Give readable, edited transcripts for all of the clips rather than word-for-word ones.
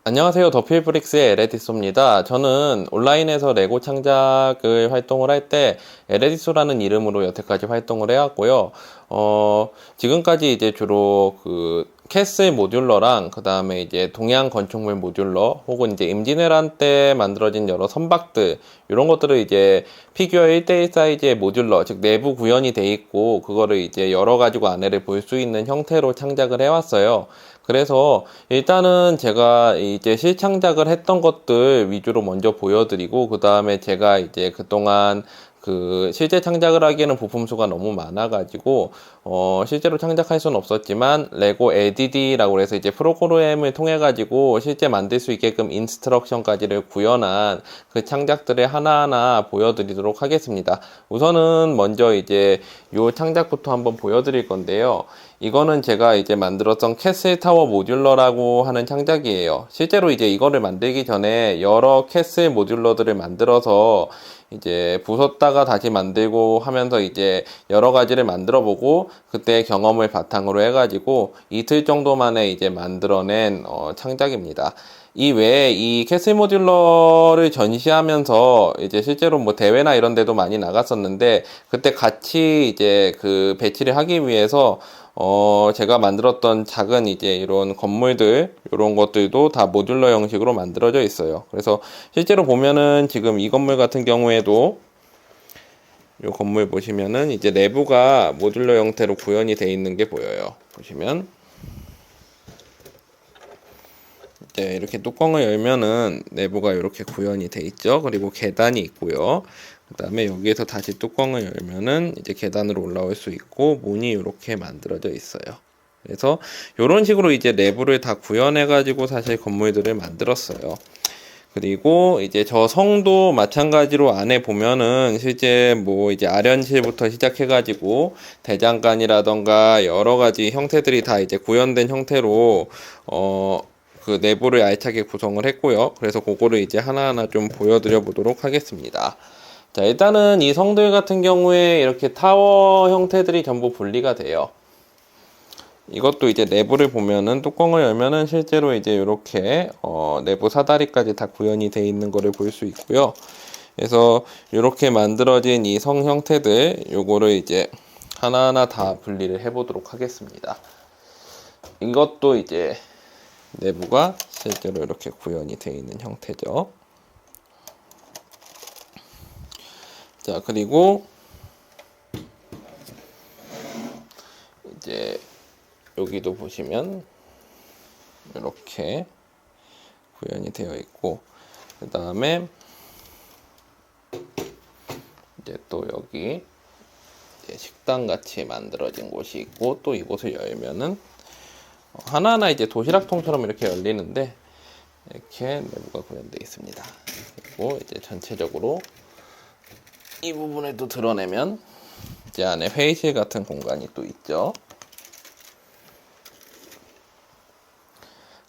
안녕하세요. 더필브릭스의 에레디소입니다. 저는 온라인에서 레고 창작을 활동을 할 때 에레디소라는 이름으로 여태까지 활동을 해왔고요. 지금까지 이제 주로 캐슬 모듈러랑 그 다음에 이제 동양 건축물 모듈러 혹은 이제 임진왜란 때 만들어진 여러 선박들 이런 것들을 이제 피규어 1대1 사이즈의 모듈러, 즉 내부 구현이 돼 있고 그거를 이제 열어가지고 안에를 볼 수 있는 형태로 창작을 해왔어요. 그래서 일단은 제가 이제 실창작을 했던 것들 위주로 먼저 보여드리고 그 다음에 제가 이제 그동안 실제 창작을 하기에는 부품 수가 너무 많아가지고 실제로 창작할 수는 없었지만 레고 LDD라고 해서 이제 프로그램을 통해 가지고 실제 만들 수 있게끔 인스트럭션까지를 구현한 그 창작들을 하나하나 보여드리도록 하겠습니다. 우선은 먼저 이제 요 창작부터 한번 보여드릴 건데요. 이거는 제가 이제 만들었던 캐슬 타워 모듈러라고 하는 창작이에요. 실제로 이제 이거를 만들기 전에 여러 캐슬 모듈러들을 만들어서 이제 부쉈다가 다시 만들고 하면서 이제 여러 가지를 만들어 보고 그때 경험을 바탕으로 해가지고 이틀 정도 만에 이제 만들어낸 창작입니다. 이 외에 이 캐슬 모듈러를 전시하면서 이제 실제로 뭐 대회나 이런 데도 많이 나갔었는데 그때 같이 이제 배치를 하기 위해서 제가 만들었던 작은 이제 이런 건물들, 이런 것들도 다 모듈러 형식으로 만들어져 있어요. 그래서 실제로 보면은 지금 이 건물 같은 경우에도 이 건물 보시면은 이제 내부가 모듈러 형태로 구현이 되어 있는 게 보여요. 보시면. 이제 이렇게 뚜껑을 열면은 내부가 이렇게 구현이 돼 있죠. 그리고 계단이 있고요. 그 다음에 여기에서 다시 뚜껑을 열면은 이제 계단으로 올라올 수 있고 문이 이렇게 만들어져 있어요. 그래서 이런 식으로 이제 내부를 다 구현해 가지고 사실 건물들을 만들었어요. 그리고 이제 저 성도 마찬가지로 안에 보면은 실제 뭐 이제 아련실부터 시작해 가지고 대장간이라던가 여러 가지 형태들이 다 이제 구현된 형태로 그 내부를 알차게 구성을 했고요. 그래서 그거를 이제 하나하나 좀 보여드려 보도록 하겠습니다. 자, 일단은 이 성들 같은 경우에 이렇게 타워 형태들이 전부 분리가 돼요. 이것도 이제 내부를 보면은 뚜껑을 열면은 실제로 이제 이렇게 내부 사다리까지 다 구현이 되어 있는 거를 볼 수 있고요. 그래서 이렇게 만들어진 이 성 형태들 요거를 이제 하나하나 다 분리를 해 보도록 하겠습니다. 이것도 이제 내부가 실제로 이렇게 구현이 되어 있는 형태죠. 자, 그리고 이제 여기도 보시면 이렇게 구현이 되어 있고 그 다음에 이제 또 여기 이제 식당 같이 만들어진 곳이 있고 또 이곳을 열면은 하나하나 이제 도시락통처럼 이렇게 열리는데 이렇게 내부가 구현되어 있습니다. 그리고 이제 전체적으로 이 부분을 또 드러내면 이제 안에 회의실 같은 공간이 또 있죠.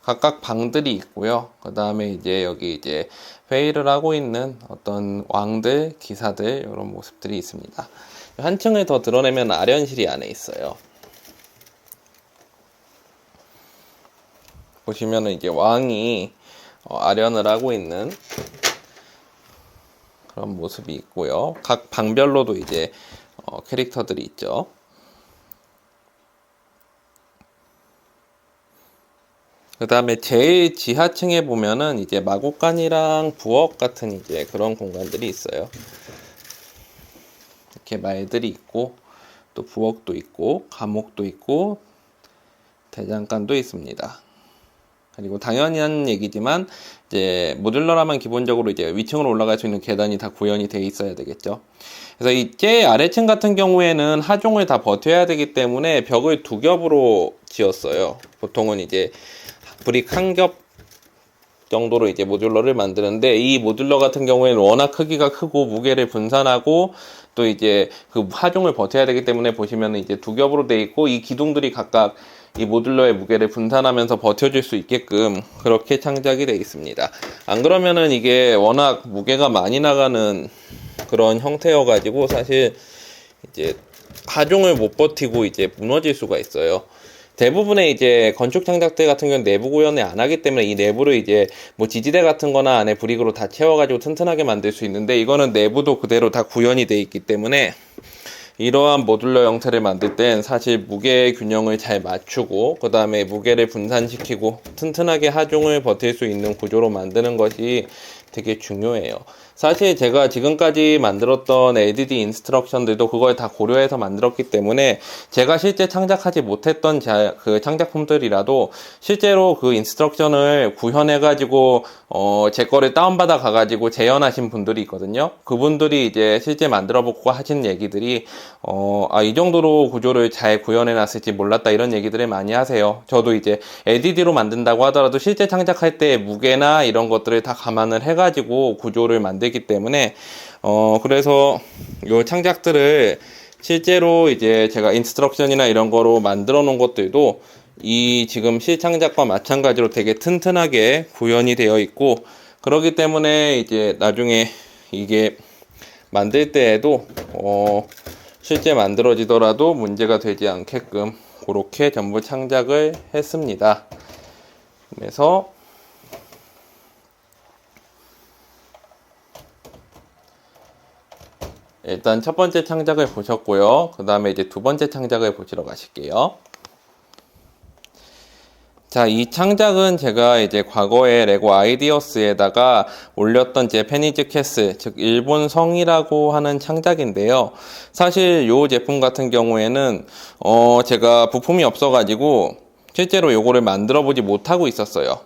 각각 방들이 있고요. 그 다음에 이제 여기 이제 회의를 하고 있는 어떤 왕들, 기사들 이런 모습들이 있습니다. 한 층을 더 드러내면 아련실이 안에 있어요. 보시면은 이제 왕이 아련을 하고 있는 그런 모습이 있고요. 각 방별로도 이제 캐릭터들이 있죠. 그 다음에 제일 지하층에 보면은 이제 마곡간이랑 부엌 같은 이제 그런 공간들이 있어요. 이렇게 말들이 있고 또 부엌도 있고 감옥도 있고 대장간도 있습니다. 그리고 당연한 얘기지만 이제 모듈러라면 기본적으로 이제 위층으로 올라갈 수 있는 계단이 다 구현이 돼 있어야 되겠죠. 그래서 이제 아래층 같은 경우에는 하중을 다 버텨야 되기 때문에 벽을 두 겹으로 지었어요. 보통은 이제 브릭 한 겹 정도로 이제 모듈러를 만드는데 이 모듈러 같은 경우에는 워낙 크기가 크고 무게를 분산하고 또 이제 그 하중을 버텨야 되기 때문에 보시면은 이제 두 겹으로 돼 있고 이 기둥들이 각각 이 모듈러의 무게를 분산하면서 버텨줄 수 있게끔 그렇게 창작이 되어 있습니다. 안 그러면은 이게 워낙 무게가 많이 나가는 그런 형태여가지고 사실 이제 하중을 못 버티고 이제 무너질 수가 있어요. 대부분의 이제 건축 창작들 같은 경우는 내부 구현을 안 하기 때문에 이 내부를 이제 뭐 지지대 같은 거나 안에 브릭으로 다 채워가지고 튼튼하게 만들 수 있는데, 이거는 내부도 그대로 다 구현이 돼 있기 때문에 이러한 모듈러 형태를 만들 땐 사실 무게 균형을 잘 맞추고, 그 다음에 무게를 분산시키고 튼튼하게 하중을 버틸 수 있는 구조로 만드는 것이 되게 중요해요. 사실 제가 지금까지 만들었던 LDD 인스트럭션들도 그걸 다 고려해서 만들었기 때문에, 제가 실제 창작하지 못했던 그 창작품들이라도 실제로 그 인스트럭션을 구현해가지고 제 거를 다운받아 가가지고 재현하신 분들이 있거든요. 그분들이 이제 실제 만들어보고 하신 얘기들이 이 정도로 구조를 잘 구현해놨을지 몰랐다, 이런 얘기들을 많이 하세요. 저도 이제 LDD로 만든다고 하더라도 실제 창작할 때 무게나 이런 것들을 다 감안을 해가지고 구조를 만들기 때문에 그래서 요 창작들을 실제로 이제 제가 인스트럭션이나 이런 거로 만들어 놓은 것들도 이 지금 실창작과 마찬가지로 되게 튼튼하게 구현이 되어 있고, 그렇기 때문에 이제 나중에 이게 만들 때에도 실제 만들어지더라도 문제가 되지 않게끔 그렇게 전부 창작을 했습니다. 그래서 일단 첫 번째 창작을 보셨고요. 그 다음에 이제 두 번째 창작을 보시러 가실게요. 자, 이 창작은 제가 이제 과거에 레고 아이디어스에다가 올렸던 제페니즈 캐슬, 즉 일본 성이라고 하는 창작인데요. 사실 요 제품 같은 경우에는 제가 부품이 없어가지고 실제로 요거를 만들어 보지 못하고 있었어요.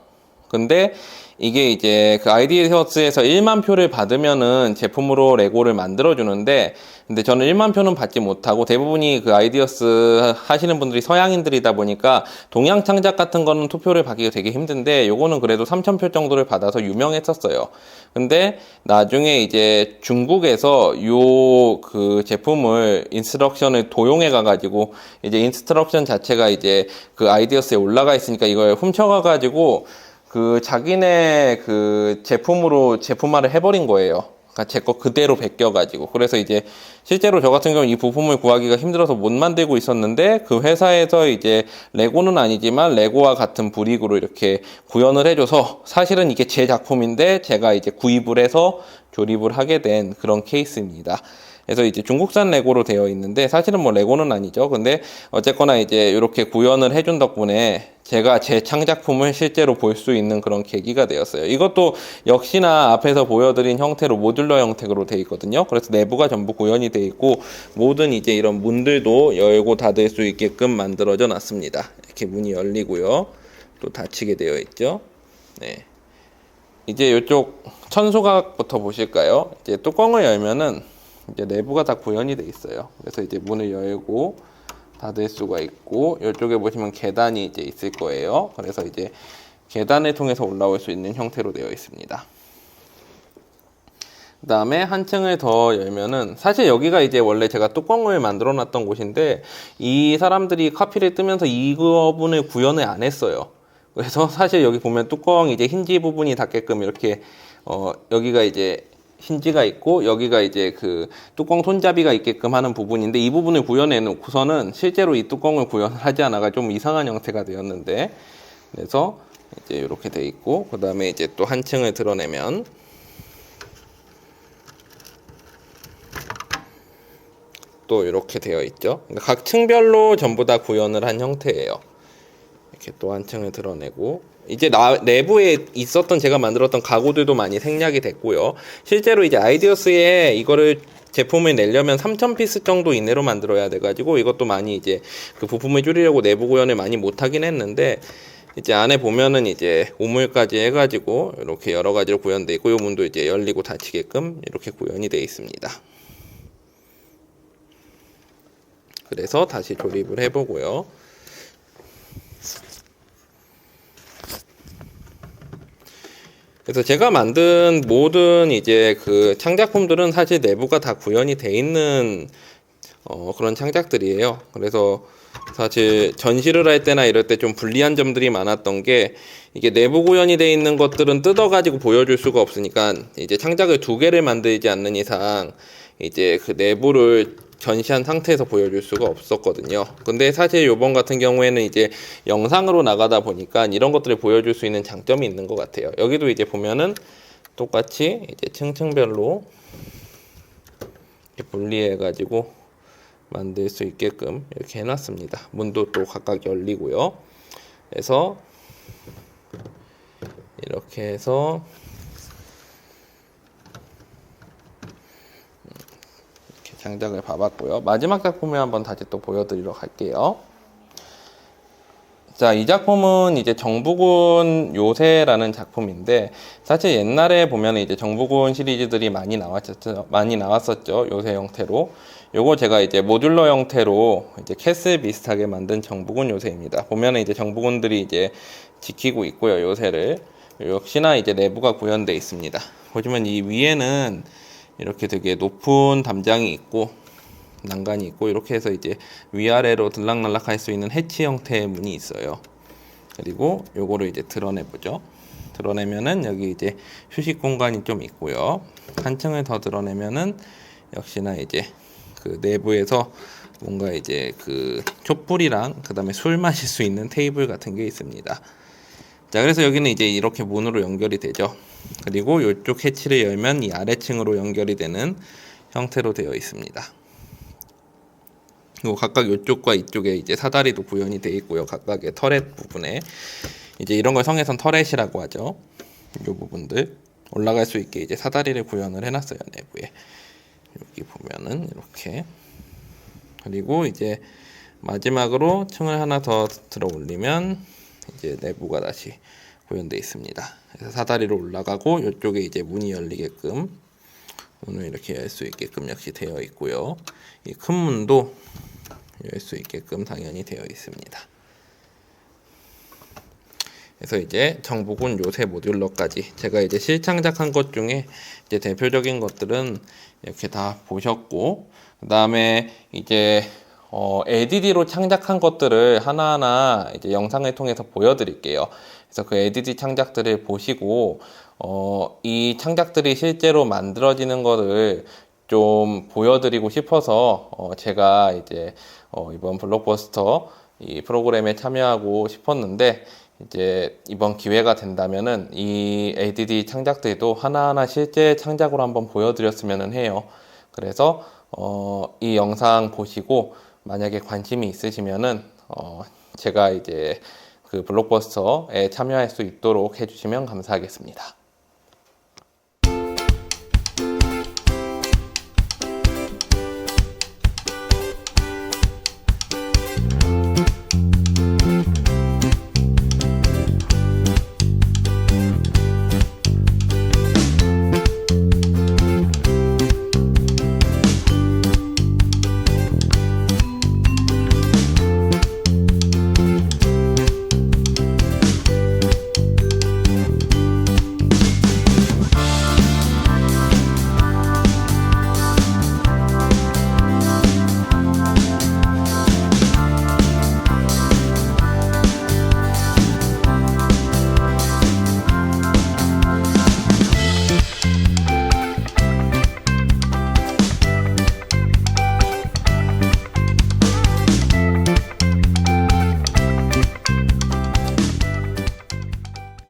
근데 이게 이제 그 아이디어스에서 1만 표를 받으면은 제품으로 레고를 만들어 주는데, 근데 저는 1만 표는 받지 못하고, 대부분이 그 아이디어스 하시는 분들이 서양인들이다 보니까 동양 창작 같은 거는 투표를 받기가 되게 힘든데, 요거는 그래도 3,000표 정도를 받아서 유명했었어요. 근데 나중에 이제 중국에서 요 그 제품을 인스트럭션을 도용해 가가지고, 이제 인스트럭션 자체가 이제 그 아이디어스에 올라가 있으니까 이걸 훔쳐가 가지고 그 자기네 그 제품으로 제품화를 해버린 거예요. 그러니까 제 거 그대로 베껴가지고. 그래서 이제 실제로 저 같은 경우 이 부품을 구하기가 힘들어서 못 만들고 있었는데, 그 회사에서 이제 레고는 아니지만 레고와 같은 브릭으로 이렇게 구현을 해줘서, 사실은 이게 제 작품인데 제가 이제 구입을 해서 조립을 하게 된 그런 케이스입니다. 그래서 이제 중국산 레고로 되어 있는데, 사실은 뭐 레고는 아니죠. 근데 어쨌거나 이제 이렇게 구현을 해준 덕분에 제가 제 창작품을 실제로 볼 수 있는 그런 계기가 되었어요. 이것도 역시나 앞에서 보여드린 형태로 모듈러 형태로 되어 있거든요. 그래서 내부가 전부 구현이 되어 있고, 모든 이제 이런 문들도 열고 닫을 수 있게끔 만들어져 놨습니다. 이렇게 문이 열리고요. 또 닫히게 되어 있죠. 네. 이제 이쪽 천소각부터 보실까요? 이제 뚜껑을 열면은 이제 내부가 다 구현이 돼 있어요. 그래서 이제 문을 열고 닫을 수가 있고, 이쪽에 보시면 계단이 이제 있을 거예요. 그래서 이제 계단을 통해서 올라올 수 있는 형태로 되어 있습니다. 그 다음에 한 층을 더 열면은, 사실 여기가 이제 원래 제가 뚜껑을 만들어 놨던 곳인데, 이 사람들이 카피를 뜨면서 이 부분을 구현을 안 했어요. 그래서 사실 여기 보면 뚜껑 이제 힌지 부분이 닿게끔 이렇게 여기가 이제 힌지가 있고, 여기가 이제 그 뚜껑 손잡이가 있게끔 하는 부분인데, 이 부분을 구현해 놓고서는 실제로 이 뚜껑을 구현을 하지 않아가 좀 이상한 형태가 되었는데, 그래서 이제 이렇게 돼 있고, 그 다음에 이제 또 한 층을 드러내면 또 이렇게 되어 있죠. 그러니까 각 층별로 전부 다 구현을 한 형태예요. 이렇게 또 한 층을 드러내고, 이제 내부에 있었던 제가 만들었던 가구들도 많이 생략이 됐고요. 실제로 이제 아이디어스에 이거를 제품을 내려면 3,000피스 정도 이내로 만들어야 돼가지고, 이것도 많이 이제 그 부품을 줄이려고 내부 구현을 많이 못하긴 했는데, 이제 안에 보면은 이제 우물까지 해가지고 이렇게 여러 가지로 구현돼 있고, 이 문도 이제 열리고 닫히게끔 이렇게 구현이 되어 있습니다. 그래서 다시 조립을 해보고요. 그래서 제가 만든 모든 이제 그 창작품들은 사실 내부가 다 구현이 돼 있는 그런 창작들이에요. 그래서 사실 전시를 할 때나 이럴 때 좀 불리한 점들이 많았던 게, 이게 내부 구현이 돼 있는 것들은 뜯어가지고 보여줄 수가 없으니까, 이제 창작을 두 개를 만들지 않는 이상 이제 그 내부를 전시한 상태에서 보여줄 수가 없었거든요. 근데 사실 요번 같은 경우에는 이제 영상으로 나가다 보니까 이런 것들을 보여줄 수 있는 장점이 있는 것 같아요. 여기도 이제 보면은 똑같이 이제 층층별로 이렇게 분리해가지고 만들 수 있게끔 이렇게 해놨습니다. 문도 또 각각 열리고요. 그래서 이렇게 해서 이렇게 장작을 봐봤고요. 마지막 작품을 한번 다시 또 보여드리도록 할게요. 자, 이 작품은 이제 정부군 요새라는 작품인데, 사실 옛날에 보면 이제 정부군 시리즈들이 많이 나왔었죠. 요새 형태로. 요거 제가 이제 모듈러 형태로 이제 캐슬 비슷하게 만든 정부군 요새입니다. 보면은 이제 정부군들이 이제 지키고 있고요, 요새를. 역시나 이제 내부가 구현되어 있습니다. 보시면 이 위에는 이렇게 되게 높은 담장이 있고, 난간이 있고, 이렇게 해서 이제 위아래로 들락날락 할 수 있는 해치 형태의 문이 있어요. 그리고 요거를 이제 드러내보죠. 드러내면은 여기 이제 휴식 공간이 좀 있고요. 한 층을 더 드러내면은 역시나 이제 그 내부에서 뭔가 이제 그 촛불이랑 그 다음에 술 마실 수 있는 테이블 같은 게 있습니다. 자, 그래서 여기는 이제 이렇게 문으로 연결이 되죠. 그리고 이쪽 해치를 열면 이 아래층으로 연결이 되는 형태로 되어 있습니다. 그리고 각각 이쪽과 이쪽에 이제 사다리도 구현이 되어 있고요. 각각의 터렛 부분에 이제 이런 걸 성에선 터렛이라고 하죠. 이 부분들 올라갈 수 있게 이제 사다리를 구현을 해놨어요, 내부에. 여기 보면은 이렇게. 그리고 이제 마지막으로 층을 하나 더 들어 올리면 이제 내부가 다시 구현되어 있습니다. 그래서 사다리로 올라가고 이쪽에 이제 문이 열리게끔 문을 이렇게 열 수 있게끔 역시 되어 있고요. 이 큰 문도 열 수 있게끔 당연히 되어 있습니다. 그래서 이제 정부군 요새 모듈러까지 제가 이제 실창작한 것 중에 이제 대표적인 것들은 이렇게 다 보셨고, 그 다음에 이제 LDD로 창작한 것들을 하나하나 이제 영상을 통해서 보여드릴게요. 그래서 그 LDD 창작들을 보시고 이 창작들이 실제로 만들어지는 것을 좀 보여드리고 싶어서 제가 이제 이번 블록버스터 이 프로그램에 참여하고 싶었는데, 이제 이번 기회가 된다면은 이 LDD 창작들도 하나하나 실제 창작으로 한번 보여드렸으면 해요. 그래서 이 영상 보시고 만약에 관심이 있으시면은 제가 이제 그 블록버스터에 참여할 수 있도록 해주시면 감사하겠습니다.